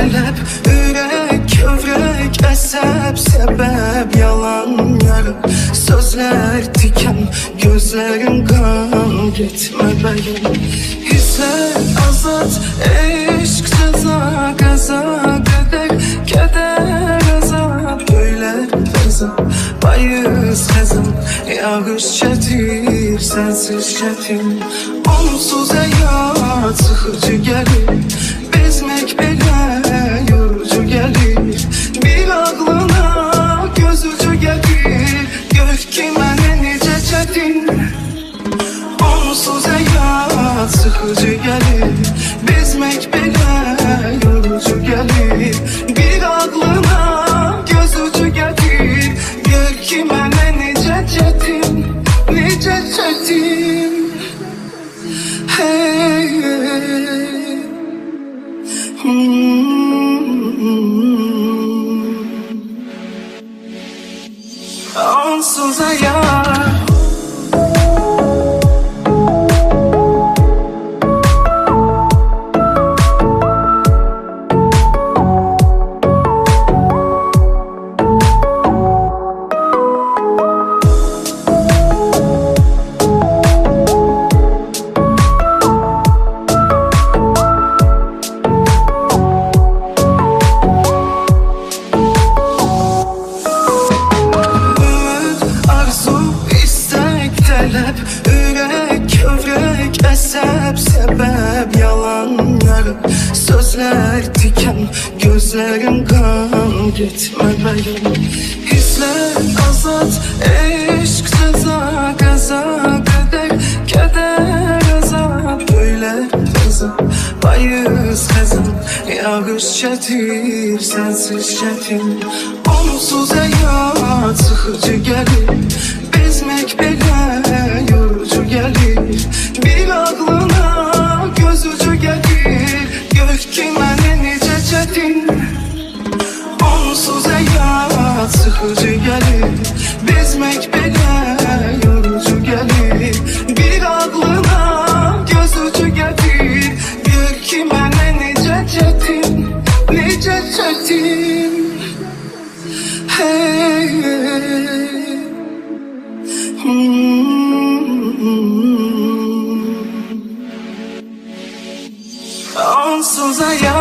tələb, ürək, kövrək, əsəb, səbəb, yalan yarım, sözlər tikan, gözlərin qan, getmə bəyim. Hisslər azad, eşq cəza, qəza, qədər, kədər azad, göylər fəza, payız xəzan, yağış çətir, sənsiz çətin. Onsuz həyat sıxıcı gəlir, bezmək belə yorucu gəlir. Bir ağlına gözücü gəlir, gör ki mənə necə çətin. Onsuz həyat sıxıcı gəlir, bezmək belə yorucu gəlir. Bir ağlına gözücü gəlir, gör ki mənə necə çətin, necə çətin. Hey, hey. Onsuz hayat. Tələb, ürək, kövrək, əsəb, səbəb, yalan yarım, sözlər tikan, gözlərin qan, getmə bəyim. Hisslər azad, eşq cəza, qəza, qədər, kədər azad, göylər fəza, payız xəzan, yağış çətir, sənsiz çətin. Onsuz həyat sıxıcı gəlir, bezmək belə yorucu gəlir. Bir ağlına gözücü gəlir, gör ki mənə necə çətin. Onsuz həyat sıxıcı gəlir, bezmək belə yorucu gəlir. Bir ağlına gözücü gəlir, gör ki mənə necə çətin, necə çətin. Hey, hey. Onsuz hayat.